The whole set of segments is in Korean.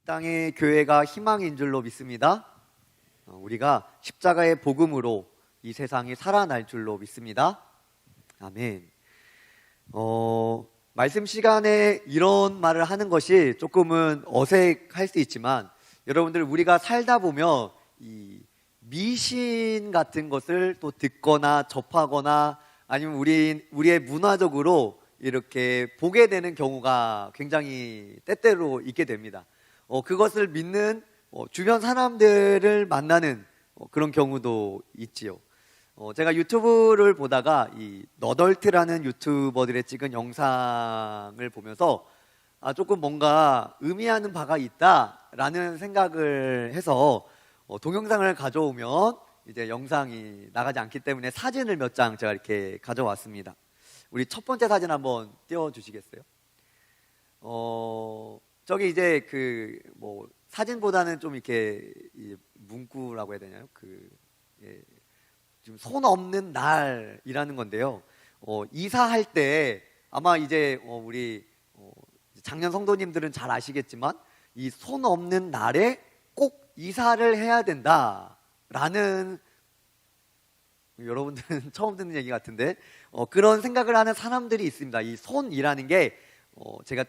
땅의 교회가 희망인 줄로 믿습니다. 우리가 십자가의 복음으로 이 세상이 살아날 줄로 믿습니다. 아멘. 말씀 시간에 이런 말을 하는 것이 조금은 어색할 수 있지만, 여러분들 우리가 살다 보면 이 미신 같은 것을 또 듣거나 접하거나 아니면 우리의 문화적으로 이렇게 보게 되는 경우가 굉장히 때때로 있게 됩니다. 그것을 믿는 주변 사람들을 만나는 그런 경우도 있지요. 제가 유튜브를 보다가 이 너덜트라는 유튜버들의 찍은 영상을 보면서 조금 뭔가 의미하는 바가 있다라는 생각을 해서 동영상을 가져오면 이제 영상이 나가지 않기 때문에 사진을 몇 장 제가 이렇게 가져왔습니다. 우리 첫 번째 사진 한번 띄워주시겠어요? 저기 이제 사진보다는 좀 이렇게 문구라고 해야 되나요? 지금 손 없는 날이라는 건데요. 이사할 때 아마 이제 우리 작년 성도님들은 잘 아시겠지만 이 손 없는 날에 꼭 이사를 해야 된다라는, 여러분들은 처음 듣는 얘기 같은데 그런 생각을 하는 사람들이 있습니다. 이 손이라는 게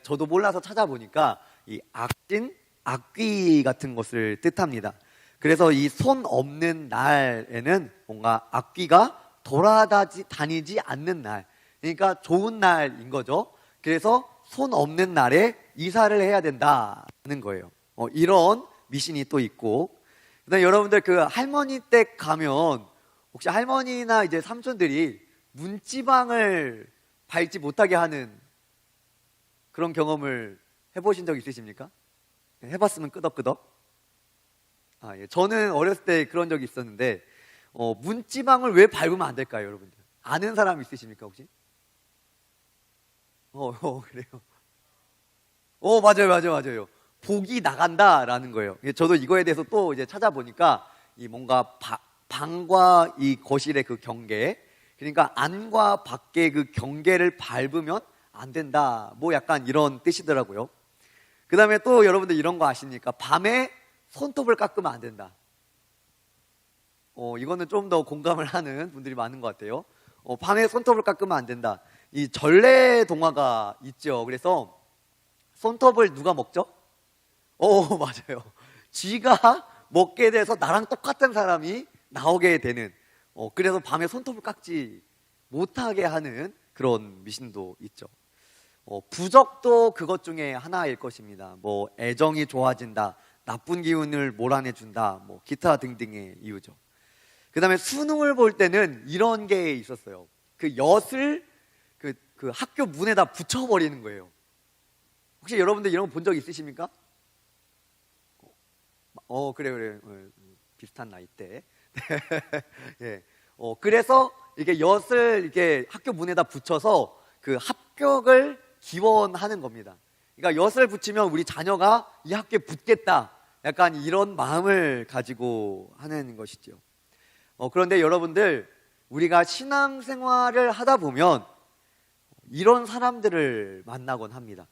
저도 몰라서 찾아보니까 이 악진, 악귀 같은 것을 뜻합니다. 그래서 이 손 없는 날에는 뭔가 악귀가 돌아다니지 않는 날, 그러니까 좋은 날인 거죠. 그래서 손 없는 날에 이사를 해야 된다는 거예요. 이런 미신이 또 있고, 그다음에 여러분들 그 할머니 댁 가면 혹시 할머니나 이제 삼촌들이 문지방을 밟지 못하게 하는 그런 경험을 해보신 적 있으십니까? 해봤으면 끄덕끄덕. 예. 저는 어렸을 때 그런 적이 있었는데, 문지방을 왜 밟으면 안 될까요, 여러분들? 아는 사람 있으십니까, 혹시? 그래요. 맞아요. 복이 나간다라는 거예요. 저도 이거에 대해서 또 이제 찾아보니까 이 뭔가 방과 이 거실의 그 경계, 그러니까 안과 밖의 그 경계를 밟으면 안 된다, 뭐 약간 이런 뜻이더라고요. 그 다음에 또 여러분들 이런 거 아십니까? 밤에 손톱을 깎으면 안 된다. 이거는 좀 더 공감을 하는 분들이 많은 것 같아요. 밤에 손톱을 깎으면 안 된다. 이 전래 동화가 있죠. 그래서 손톱을 누가 먹죠? 맞아요. 쥐가 먹게 돼서 나랑 똑같은 사람이 나오게 되는, 그래서 밤에 손톱을 깎지 못하게 하는 그런 미신도 있죠. 부적도 그것 중에 하나일 것입니다. 뭐 애정이 좋아진다, 나쁜 기운을 몰아내준다, 뭐 기타 등등의 이유죠. 그 다음에 수능을 볼 때는 이런 게 있었어요. 그 엿을 그 학교 문에다 붙여버리는 거예요. 혹시 여러분들 이런 거 본 적 있으십니까? 그래. 비슷한 나이대. 예. 그래서 이게 엿을 이렇게 학교 문에다 붙여서 그 합격을 기원하는 겁니다. 그러니까 엿을 붙이면 우리 자녀가 이 학교에 붙겠다, 약간 이런 마음을 가지고 하는 것이죠. 그런데 여러분들, 우리가 신앙생활을 하다 보면 이런 사람들을 만나곤 합니다.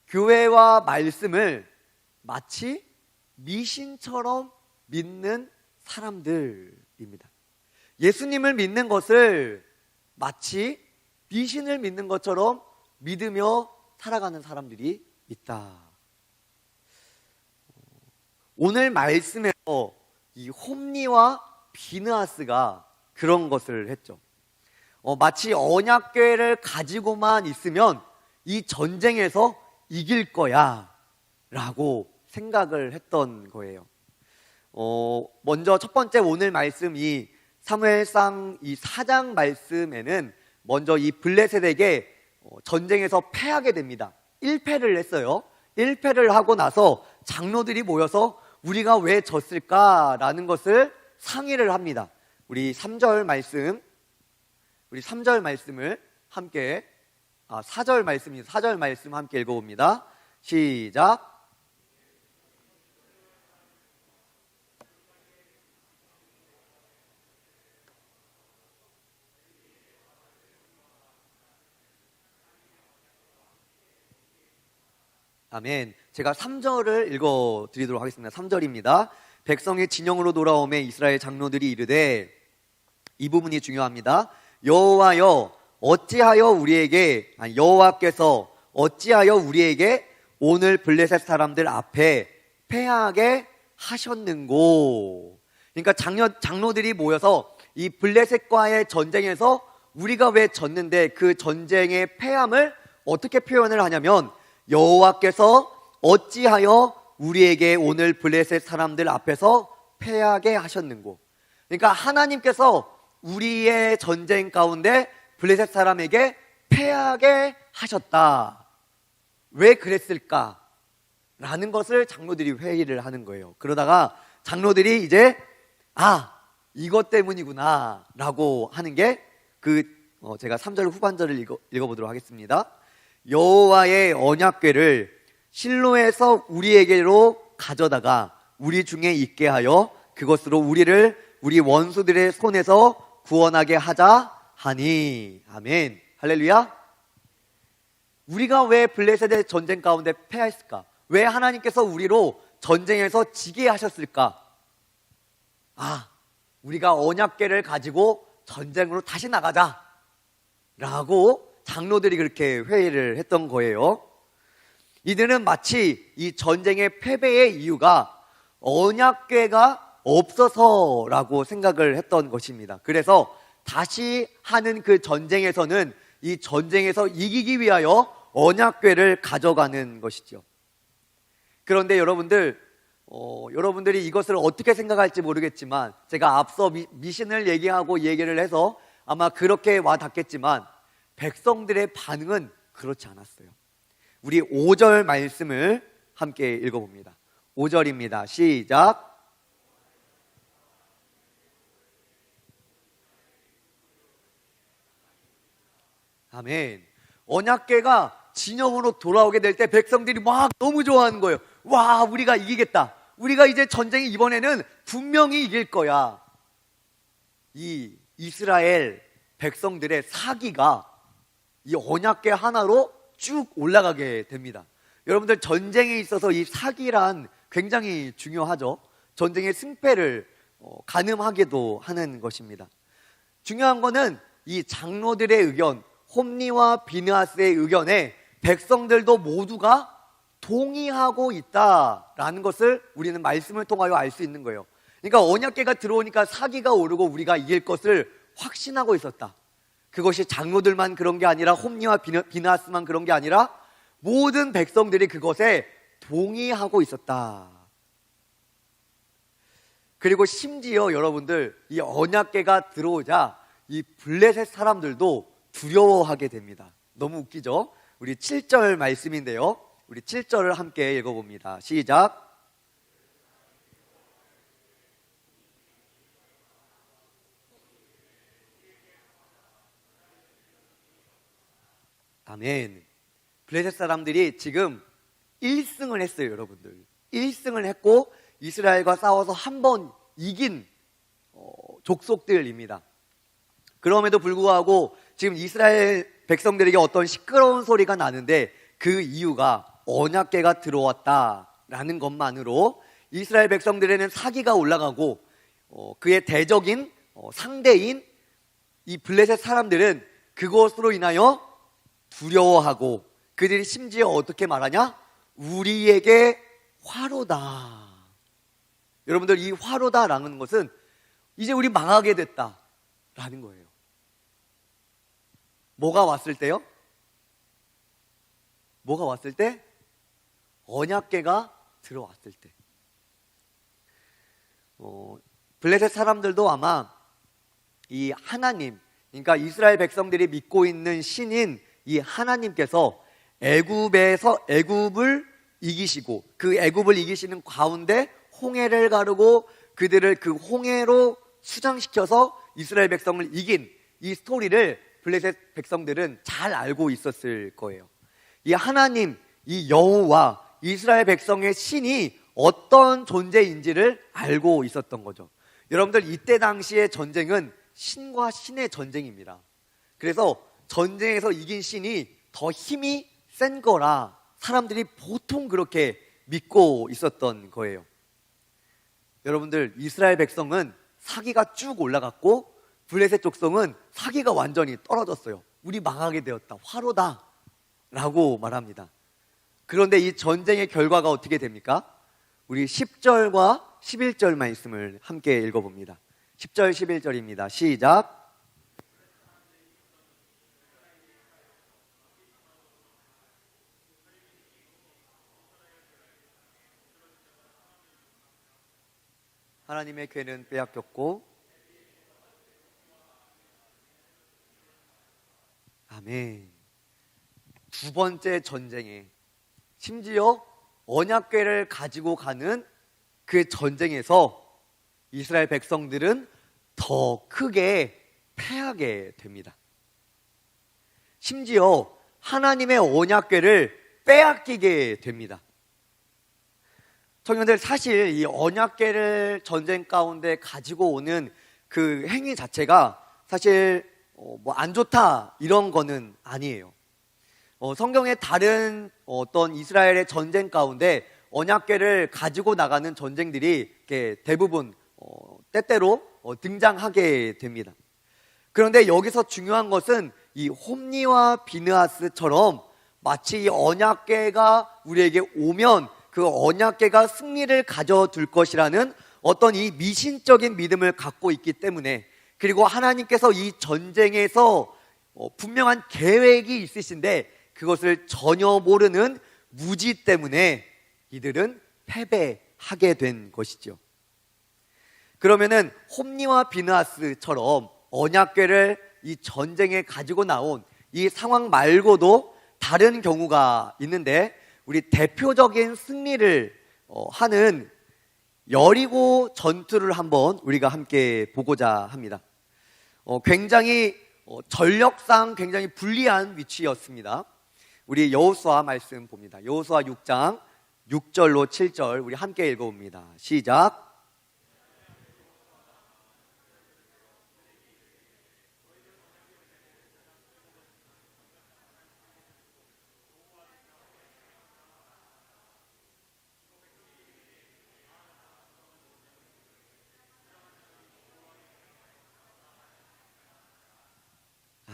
교회와 말씀을 마치 미신처럼 믿는 사람들입니다. 예수님을 믿는 것을 마치 미신을 믿는 것처럼 믿으며 살아가는 사람들이 있다. 오늘 말씀에서 이 홈리와 비느하스가 그런 것을 했죠. 마치 언약궤를 가지고만 있으면 이 전쟁에서 이길 거야 라고 생각을 했던 거예요. 먼저 첫 번째 오늘 말씀, 이 사무엘상 이 4장 말씀에는 먼저 이 블레셋에게 전쟁에서 패하게 됩니다. 1패를 했어요. 1패를 하고 나서 장로들이 모여서 우리가 왜 졌을까라는 것을 상의를 합니다. 우리 3절 말씀을 함께 4절 말씀입니다. 4절 말씀 함께 읽어봅니다. 시작. 아멘. 제가 3절을 읽어드리도록 하겠습니다. 3절입니다. 백성이 진영으로 돌아오매 이스라엘 장로들이 이르되, 이 부분이 중요합니다. 여호와께서 어찌하여 우리에게 오늘 블레셋 사람들 앞에 패하게 하셨는고. 그러니까 장로들이 모여서 이 블레셋과의 전쟁에서 우리가 왜 졌는데 그 전쟁의 패함을 어떻게 표현을 하냐면, 여호와께서 어찌하여 우리에게 오늘 블레셋 사람들 앞에서 패하게 하셨는고. 그러니까 하나님께서 우리의 전쟁 가운데 블레셋 사람에게 패하게 하셨다. 왜 그랬을까? 라는 것을 장로들이 회의를 하는 거예요. 그러다가 장로들이 이제 이것 때문이구나 라고 하는 게 제가 3절 후반절을 읽어보도록 하겠습니다. 여호와의 언약궤를 실로에서 우리에게로 가져다가 우리 중에 있게 하여 그것으로 우리를 우리 원수들의 손에서 구원하게 하자 하니. 아멘. 할렐루야. 우리가 왜 블레셋의 전쟁 가운데 패했을까? 왜 하나님께서 우리로 전쟁에서 지게 하셨을까? 우리가 언약궤를 가지고 전쟁으로 다시 나가자 라고 장로들이 그렇게 회의를 했던 거예요. 이들은 마치 이 전쟁의 패배의 이유가 언약궤가 없어서라고 생각을 했던 것입니다. 그래서 다시 하는 그 전쟁에서는 이 전쟁에서 이기기 위하여 언약궤를 가져가는 것이죠. 그런데 여러분들이 이것을 어떻게 생각할지 모르겠지만, 제가 앞서 미신을 얘기를 해서 아마 그렇게 와 닿겠지만, 백성들의 반응은 그렇지 않았어요. 우리 5절 말씀을 함께 읽어봅니다. 5절입니다. 시작. 아멘. 언약궤가 진영으로 돌아오게 될 때 백성들이 막 너무 좋아하는 거예요. 와, 우리가 이기겠다. 우리가 이제 전쟁이 이번에는 분명히 이길 거야. 이 이스라엘 백성들의 사기가 이 언약궤 하나로 쭉 올라가게 됩니다. 여러분들, 전쟁에 있어서 이 사기란 굉장히 중요하죠. 전쟁의 승패를 가늠하게도 하는 것입니다. 중요한 거는 이 장로들의 의견, 홈니와 비느하스의 의견에 백성들도 모두가 동의하고 있다라는 것을 우리는 말씀을 통하여 알 수 있는 거예요. 그러니까 언약궤가 들어오니까 사기가 오르고 우리가 이길 것을 확신하고 있었다. 그것이 장로들만 그런 게 아니라 홈니와 비느하스만 그런 게 아니라 모든 백성들이 그것에 동의하고 있었다. 그리고 심지어 여러분들, 이 언약궤가 들어오자 이 블레셋 사람들도 두려워하게 됩니다. 너무 웃기죠? 우리 7절 말씀인데요, 우리 7절을 함께 읽어봅니다. 시작. 아멘. 블레셋 사람들이 지금 1승을 했어요. 여러분들, 1승을 했고 이스라엘과 싸워서 한 번 이긴 족속들입니다. 그럼에도 불구하고 지금 이스라엘 백성들에게 어떤 시끄러운 소리가 나는데, 그 이유가 언약궤가 들어왔다라는 것만으로 이스라엘 백성들에는 사기가 올라가고, 그의 대적인 상대인 이 블레셋 사람들은 그것으로 인하여 두려워하고, 그들이 심지어 어떻게 말하냐? 우리에게 화로다. 여러분들, 이 화로다라는 것은 이제 우리 망하게 됐다라는 거예요. 뭐가 왔을 때요? 뭐가 왔을 때? 언약궤가 들어왔을 때. 블레셋 사람들도 아마 이 하나님, 그러니까 이스라엘 백성들이 믿고 있는 신인 이 하나님께서 애굽을 이기시고, 그 애굽을 이기시는 가운데 홍해를 가르고 그들을 그 홍해로 수장시켜서 이스라엘 백성을 이긴 이 스토리를 블레셋 백성들은 잘 알고 있었을 거예요. 이 하나님, 이 여호와, 이스라엘 백성의 신이 어떤 존재인지를 알고 있었던 거죠. 여러분들, 이때 당시의 전쟁은 신과 신의 전쟁입니다. 그래서 전쟁에서 이긴 신이 더 힘이 센 거라 사람들이 보통 그렇게 믿고 있었던 거예요. 여러분들, 이스라엘 백성은 사기가 쭉 올라갔고 블레셋 족속은 사기가 완전히 떨어졌어요. 우리 망하게 되었다, 화로다 라고 말합니다. 그런데 이 전쟁의 결과가 어떻게 됩니까? 우리 10절과 11절 말씀을 함께 읽어봅니다. 10절 11절입니다. 시작. 하나님의 괴는 빼앗겼고, 아멘. 두 번째 전쟁에, 심지어 언약궤를 가지고 가는 그 전쟁에서 이스라엘 백성들은 더 크게 패하게 됩니다. 심지어 하나님의 언약궤를 빼앗기게 됩니다. 청년들, 사실 이 언약궤를 전쟁 가운데 가지고 오는 그 행위 자체가 사실 뭐 안 좋다 이런 거는 아니에요. 성경의 다른 어떤 이스라엘의 전쟁 가운데 언약궤를 가지고 나가는 전쟁들이 이렇게 대부분 때때로 등장하게 됩니다. 그런데 여기서 중요한 것은 이 홈니와 비느하스처럼 마치 이 언약궤가 우리에게 오면 그 언약궤가 승리를 가져둘 것이라는 어떤 이 미신적인 믿음을 갖고 있기 때문에, 그리고 하나님께서 이 전쟁에서 분명한 계획이 있으신데 그것을 전혀 모르는 무지 때문에 이들은 패배하게 된 것이죠. 그러면은 홈니와 비느하스처럼 언약궤를 이 전쟁에 가지고 나온 이 상황 말고도 다른 경우가 있는데, 우리 대표적인 승리를 하는 여리고 전투를 한번 우리가 함께 보고자 합니다. 굉장히 전력상 굉장히 불리한 위치였습니다. 우리 여호수아 말씀 봅니다. 여호수아 6장 6절로 7절 우리 함께 읽어봅니다. 시작.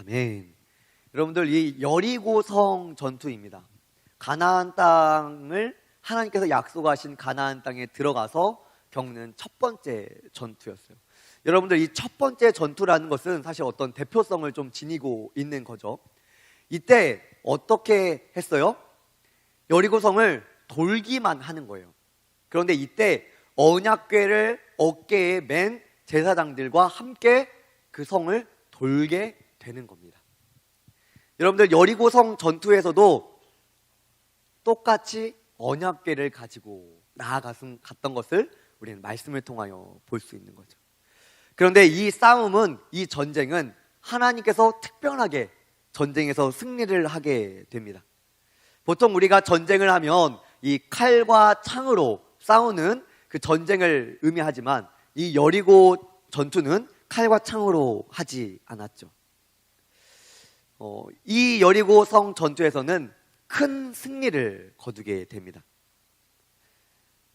아멘. 여러분들, 이 여리고성 전투입니다. 가나안 땅을 하나님께서 약속하신 가나안 땅에 들어가서 겪는 첫 번째 전투였어요. 여러분들, 이 첫 번째 전투라는 것은 사실 어떤 대표성을 좀 지니고 있는 거죠. 이때 어떻게 했어요? 여리고성을 돌기만 하는 거예요. 그런데 이때 언약궤를 어깨에 맨 제사장들과 함께 그 성을 돌게 되는 겁니다. 여러분들, 여리고성 전투에서도 똑같이 언약궤를 가지고 나아갔던 것을 우리는 말씀을 통하여 볼 수 있는 거죠. 그런데 이 싸움은, 이 전쟁은 하나님께서 특별하게 전쟁에서 승리를 하게 됩니다. 보통 우리가 전쟁을 하면 이 칼과 창으로 싸우는 그 전쟁을 의미하지만, 이 여리고 전투는 칼과 창으로 하지 않았죠. 이 여리고성 전투에서는 큰 승리를 거두게 됩니다.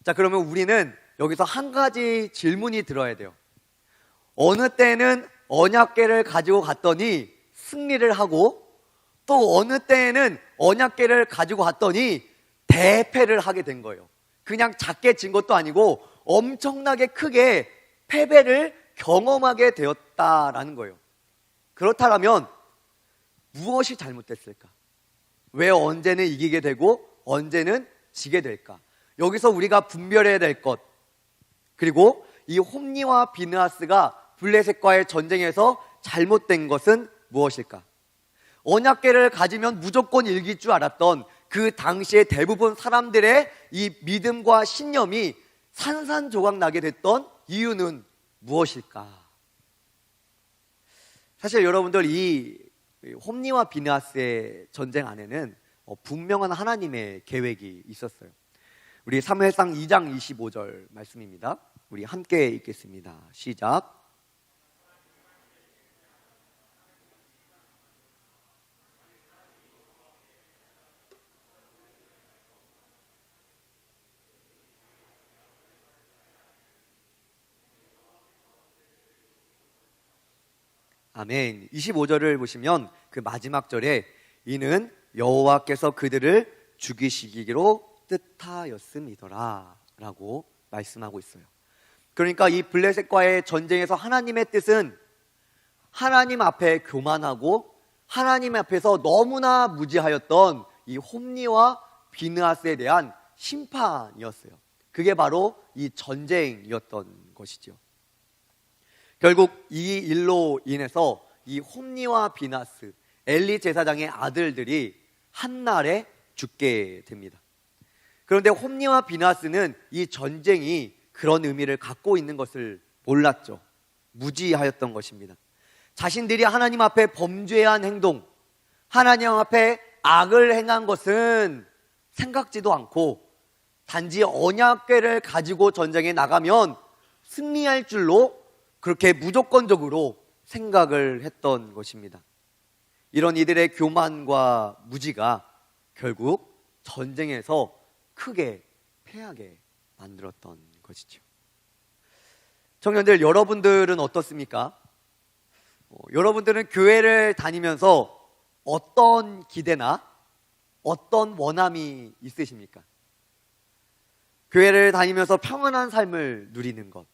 자, 그러면 우리는 여기서 한 가지 질문이 들어야 돼요. 어느 때는 언약궤를 가지고 갔더니 승리를 하고, 또 어느 때에는 언약궤를 가지고 갔더니 대패를 하게 된 거예요. 그냥 작게 진 것도 아니고 엄청나게 크게 패배를 경험하게 되었다라는 거예요. 그렇다면 무엇이 잘못됐을까? 왜 언제는 이기게 되고 언제는 지게 될까? 여기서 우리가 분별해야 될 것, 그리고 이 홈니와 비느하스가 블레셋과의 전쟁에서 잘못된 것은 무엇일까? 언약궤를 가지면 무조건 이길 줄 알았던 그 당시에 대부분 사람들의 이 믿음과 신념이 산산조각 나게 됐던 이유는 무엇일까? 사실 여러분들, 이 홈니와 비느하스의 전쟁 안에는 분명한 하나님의 계획이 있었어요. 우리 사무엘상 2장 25절 말씀입니다. 우리 함께 읽겠습니다. 시작. 아멘. 25절을 보시면 그 마지막 절에 이는 여호와께서 그들을 죽이시기로 뜻하였음이더라 라고 말씀하고 있어요. 그러니까 이 블레셋과의 전쟁에서 하나님의 뜻은 하나님 앞에 교만하고 하나님 앞에서 너무나 무지하였던 이 홈리와 비느하스에 대한 심판이었어요. 그게 바로 이 전쟁이었던 것이죠. 결국 이 일로 인해서 이 홈리와 비느하스, 엘리 제사장의 아들들이 한날에 죽게 됩니다. 그런데 홈리와 비느하스는 이 전쟁이 그런 의미를 갖고 있는 것을 몰랐죠. 무지하였던 것입니다. 자신들이 하나님 앞에 범죄한 행동, 하나님 앞에 악을 행한 것은 생각지도 않고 단지 언약궤를 가지고 전쟁에 나가면 승리할 줄로 그렇게 무조건적으로 생각을 했던 것입니다. 이런 이들의 교만과 무지가 결국 전쟁에서 크게 패하게 만들었던 것이죠. 청년들, 여러분들은 어떻습니까? 여러분들은 교회를 다니면서 어떤 기대나 어떤 원함이 있으십니까? 교회를 다니면서 평안한 삶을 누리는 것,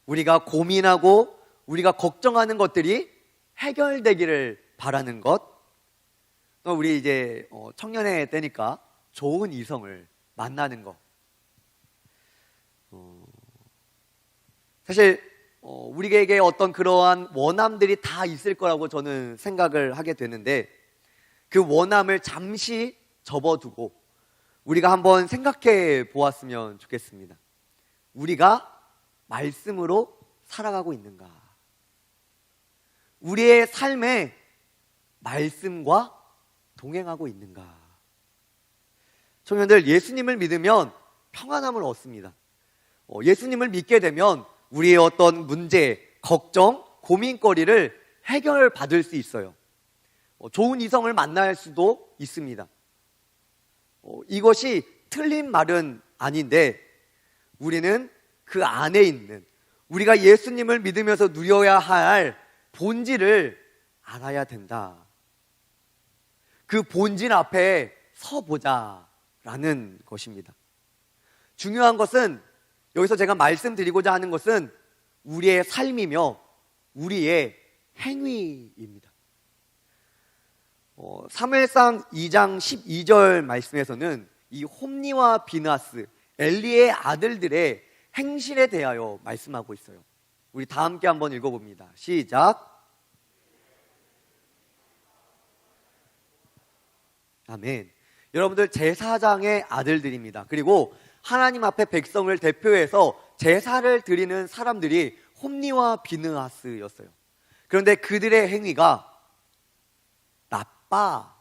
우리가 고민하고 우리가 걱정하는 것들이 해결되기를 바라는 것, 또 우리 이제 청년의 때니까 좋은 이성을 만나는 것. 사실 우리에게 어떤 그러한 원함들이 다 있을 거라고 저는 생각을 하게 되는데, 그 원함을 잠시 접어두고 우리가 한번 생각해 보았으면 좋겠습니다. 우리가 말씀으로 살아가고 있는가? 우리의 삶에 말씀과 동행하고 있는가? 청년들, 예수님을 믿으면 평안함을 얻습니다. 예수님을 믿게 되면 우리의 어떤 문제, 걱정, 고민거리를 해결받을 수 있어요. 좋은 이성을 만날 수도 있습니다. 이것이 틀린 말은 아닌데, 우리는 그 안에 있는, 우리가 예수님을 믿으면서 누려야 할 본질을 알아야 된다. 그 본질 앞에 서보자라는 것입니다. 중요한 것은, 여기서 제가 말씀드리고자 하는 것은 우리의 삶이며 우리의 행위입니다. 사무엘상 2장 12절 말씀에서는 이 홈리와 비느하스, 엘리의 아들들의 행실에 대하여 말씀하고 있어요. 우리 다 함께 한번 읽어봅니다. 시작. 아멘. 여러분들, 제사장의 아들들입니다. 그리고 하나님 앞에 백성을 대표해서 제사를 드리는 사람들이 홈리와 비느하스였어요. 그런데 그들의 행위가 나빠,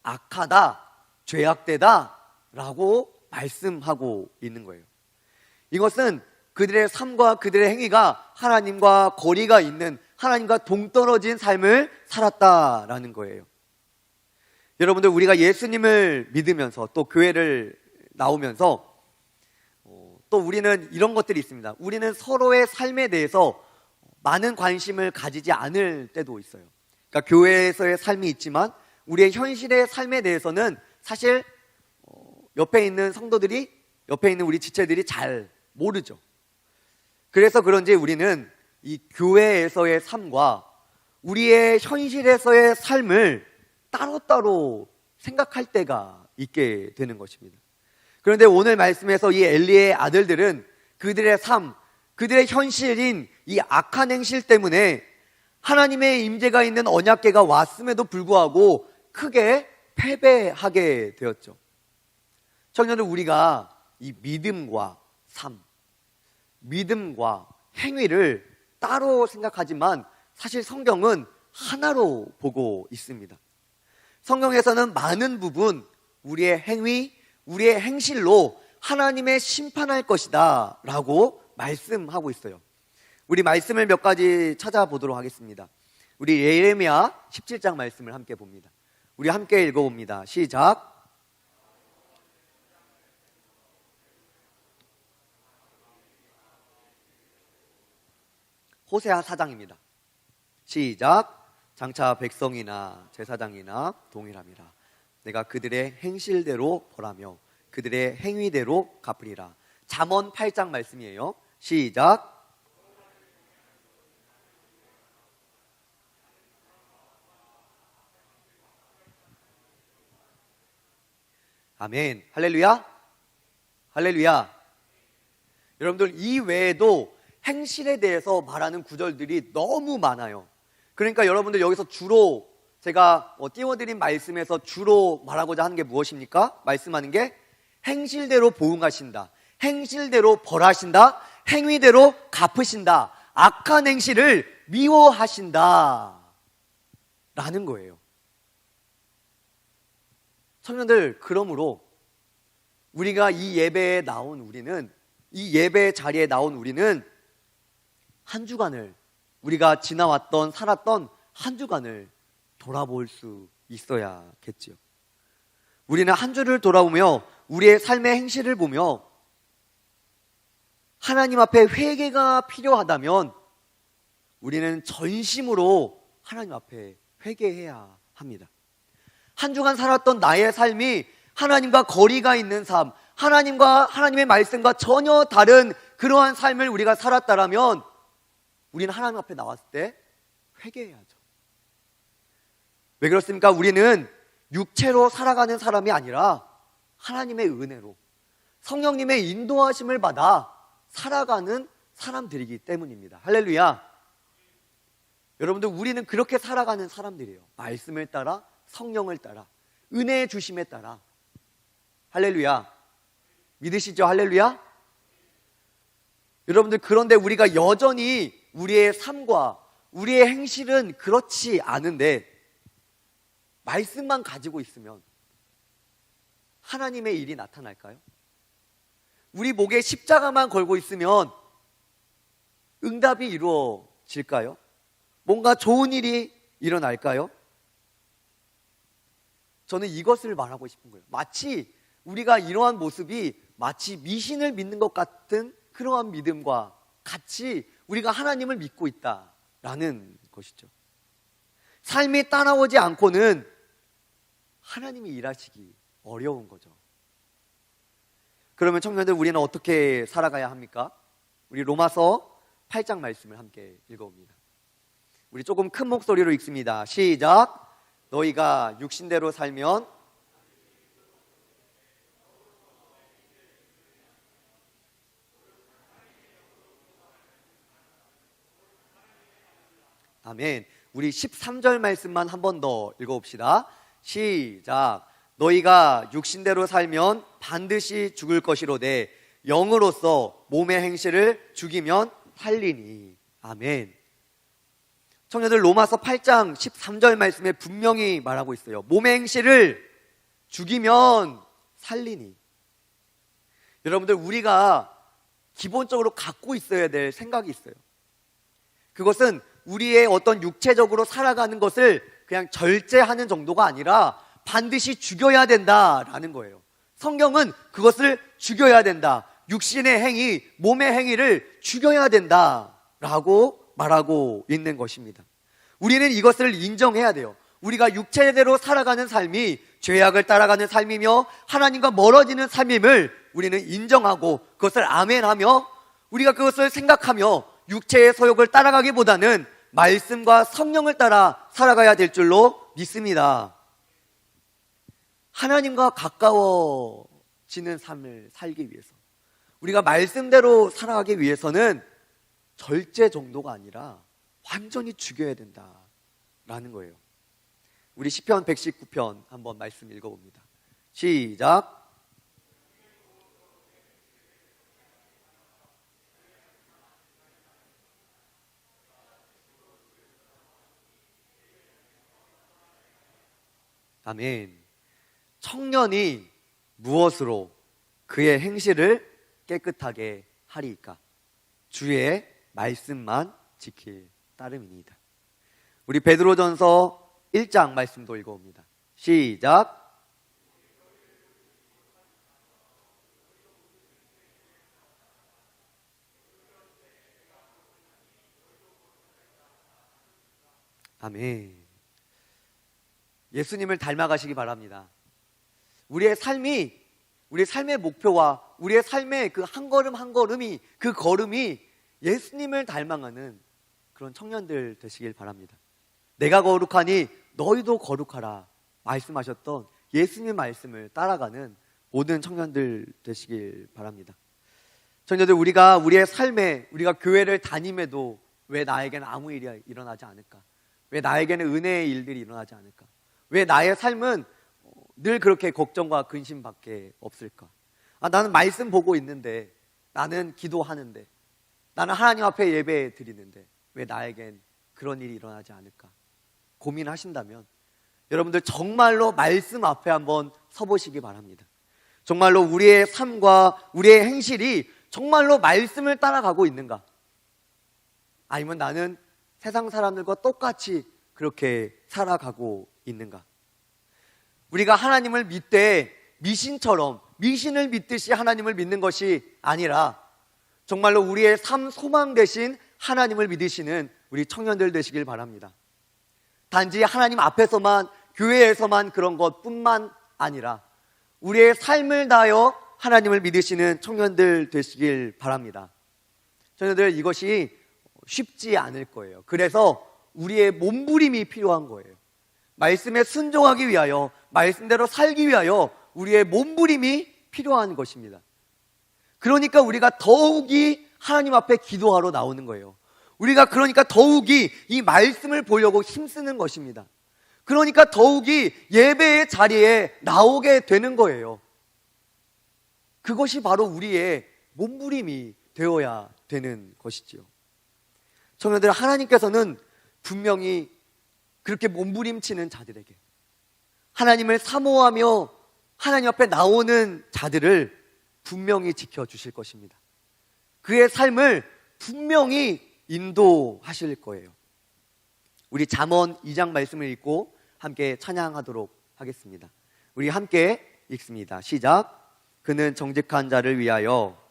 악하다, 죄악되다 라고 말씀하고 있는 거예요. 이것은 그들의 삶과 그들의 행위가 하나님과 거리가 있는, 하나님과 동떨어진 삶을 살았다라는 거예요. 여러분들, 우리가 예수님을 믿으면서 또 교회를 나오면서 또 우리는 이런 것들이 있습니다. 우리는 서로의 삶에 대해서 많은 관심을 가지지 않을 때도 있어요. 그러니까 교회에서의 삶이 있지만 우리의 현실의 삶에 대해서는 사실 옆에 있는 성도들이, 옆에 있는 우리 지체들이 잘 모르죠. 그래서 그런지 우리는 이 교회에서의 삶과 우리의 현실에서의 삶을 따로따로 생각할 때가 있게 되는 것입니다. 그런데 오늘 말씀에서 이 엘리의 아들들은 그들의 삶, 그들의 현실인 이 악한 행실 때문에 하나님의 임재가 있는 언약궤가 왔음에도 불구하고 크게 패배하게 되었죠. 청년들, 우리가 이 믿음과 삶, 믿음과 행위를 따로 생각하지만 사실 성경은 하나로 보고 있습니다. 성경에서는 많은 부분 우리의 행위, 우리의 행실로 하나님의 심판할 것이다 라고 말씀하고 있어요. 우리 말씀을 몇 가지 찾아보도록 하겠습니다. 우리 예레미야 17장 말씀을 함께 봅니다. 우리 함께 읽어봅니다. 시작. 호세아 4장입니다. 시작. 장차 백성이나 제사장이나 동일함이라. 내가 그들의 행실대로 벌하며 그들의 행위대로 갚으리라. 잠언 8장 말씀이에요. 시작. 아멘. 할렐루야. 할렐루야. 여러분들, 이 외에도 행실에 대해서 말하는 구절들이 너무 많아요. 그러니까 여러분들, 여기서 주로 제가 띄워드린 말씀에서 주로 말하고자 하는 게 무엇입니까? 말씀하는 게 행실대로 보응하신다, 행실대로 벌하신다, 행위대로 갚으신다, 악한 행실을 미워하신다 라는 거예요. 청년들, 그러므로 우리가 이 예배에 나온 우리는, 이 예배 자리에 나온 우리는 한 주간을, 우리가 지나왔던, 살았던 한 주간을 돌아볼 수 있어야겠지요. 우리는 한 주를 돌아보며 우리의 삶의 행실을 보며 하나님 앞에 회개가 필요하다면 우리는 전심으로 하나님 앞에 회개해야 합니다. 한 주간 살았던 나의 삶이 하나님과 거리가 있는 삶, 하나님의 말씀과 전혀 다른 그러한 삶을 우리가 살았다라면 우리는 하나님 앞에 나왔을 때 회개해야죠. 왜 그렇습니까? 우리는 육체로 살아가는 사람이 아니라 하나님의 은혜로, 성령님의 인도하심을 받아 살아가는 사람들이기 때문입니다. 할렐루야. 여러분들, 우리는 그렇게 살아가는 사람들이에요. 말씀을 따라, 성령을 따라, 은혜의 주심에 따라. 할렐루야. 믿으시죠? 할렐루야. 여러분들, 그런데 우리가 여전히 우리의 삶과 우리의 행실은 그렇지 않은데 말씀만 가지고 있으면 하나님의 일이 나타날까요? 우리 목에 십자가만 걸고 있으면 응답이 이루어질까요? 뭔가 좋은 일이 일어날까요? 저는 이것을 말하고 싶은 거예요. 마치 우리가 이러한 모습이 마치 미신을 믿는 것 같은 그러한 믿음과 같이 우리가 하나님을 믿고 있다라는 것이죠. 삶이 따라오지 않고는 하나님이 일하시기 어려운 거죠. 그러면 청년들, 우리는 어떻게 살아가야 합니까? 우리 로마서 8장 말씀을 함께 읽어봅니다. 우리 조금 큰 목소리로 읽습니다. 시작. 너희가 육신대로 살면 아멘. 우리 13절 말씀만 한 번 더 읽어봅시다. 시작. 너희가 육신대로 살면 반드시 죽을 것이로되 영으로서 몸의 행실을 죽이면 살리니. 아멘. 청년들, 로마서 8장 13절 말씀에 분명히 말하고 있어요. 몸의 행실을 죽이면 살리니. 여러분들, 우리가 기본적으로 갖고 있어야 될 생각이 있어요. 그것은 우리의 어떤 육체적으로 살아가는 것을 그냥 절제하는 정도가 아니라 반드시 죽여야 된다라는 거예요. 성경은 그것을 죽여야 된다. 육신의 행위, 몸의 행위를 죽여야 된다라고 말하고 있는 것입니다. 우리는 이것을 인정해야 돼요. 우리가 육체대로 살아가는 삶이 죄악을 따라가는 삶이며 하나님과 멀어지는 삶임을 우리는 인정하고 그것을 아멘하며 우리가 그것을 생각하며 육체의 소욕을 따라가기보다는 말씀과 성령을 따라 살아가야 될 줄로 믿습니다. 하나님과 가까워지는 삶을 살기 위해서, 우리가 말씀대로 살아가기 위해서는 절제 정도가 아니라 완전히 죽여야 된다라는 거예요. 우리 시편 119편 한번 말씀 읽어봅니다. 시작. 아멘. 청년이 무엇으로 그의 행실을 깨끗하게 하리이까? 주의 말씀만 지킬 따름이니이다. 우리 베드로전서 1장 말씀도 읽어봅니다. 시작. 아멘. 예수님을 닮아가시기 바랍니다. 우리의 삶의 목표와 우리의 삶의 그 한 걸음 한 걸음이, 그 걸음이 예수님을 닮아가는 그런 청년들 되시길 바랍니다. 내가 거룩하니 너희도 거룩하라 말씀하셨던 예수님 말씀을 따라가는 모든 청년들 되시길 바랍니다. 청년들, 우리가 우리의 삶에, 우리가 교회를 다님에도 왜 나에게는 아무 일이 일어나지 않을까? 왜 나에게는 은혜의 일들이 일어나지 않을까? 왜 나의 삶은 늘 그렇게 걱정과 근심밖에 없을까? 나는 말씀 보고 있는데, 나는 기도하는데, 나는 하나님 앞에 예배 드리는데 왜 나에겐 그런 일이 일어나지 않을까? 고민하신다면 여러분들 정말로 말씀 앞에 한번 서보시기 바랍니다. 정말로 우리의 삶과 우리의 행실이 정말로 말씀을 따라가고 있는가? 아니면 나는 세상 사람들과 똑같이 그렇게 살아가고 있는가? 우리가 하나님을 믿되 미신을 믿듯이 하나님을 믿는 것이 아니라 정말로 우리의 삶 소망 대신 하나님을 믿으시는 우리 청년들 되시길 바랍니다. 단지 하나님 앞에서만, 교회에서만 그런 것뿐만 아니라 우리의 삶을 다하여 하나님을 믿으시는 청년들 되시길 바랍니다. 청년들, 이것이 쉽지 않을 거예요. 그래서 우리의 몸부림이 필요한 거예요. 말씀에 순종하기 위하여, 말씀대로 살기 위하여 우리의 몸부림이 필요한 것입니다. 그러니까 우리가 더욱이 하나님 앞에 기도하러 나오는 거예요. 우리가 그러니까 더욱이 이 말씀을 보려고 힘쓰는 것입니다. 그러니까 더욱이 예배의 자리에 나오게 되는 거예요. 그것이 바로 우리의 몸부림이 되어야 되는 것이지요. 청년들, 하나님께서는 분명히 그렇게 몸부림치는 자들에게, 하나님을 사모하며 하나님 앞에 나오는 자들을 분명히 지켜주실 것입니다. 그의 삶을 분명히 인도하실 거예요. 우리 잠언 2장 말씀을 읽고 함께 찬양하도록 하겠습니다. 우리 함께 읽습니다. 시작. 그는 정직한 자를 위하여,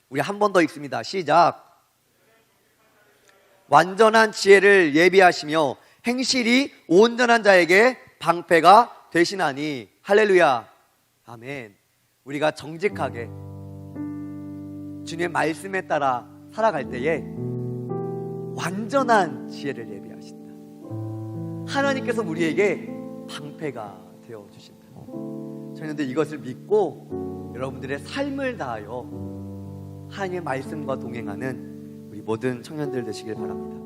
우리 한 번 더 읽습니다. 시작. 완전한 지혜를 예비하시며 행실이 온전한 자에게 방패가 되시나니. 할렐루야. 아멘. 우리가 정직하게 주님의 말씀에 따라 살아갈 때에 완전한 지혜를 예비하신다. 하나님께서 우리에게 방패가 되어주신다. 저희는 이것을 믿고 여러분들의 삶을 다하여 하나님의 말씀과 동행하는 우리 모든 청년들 되시길 바랍니다.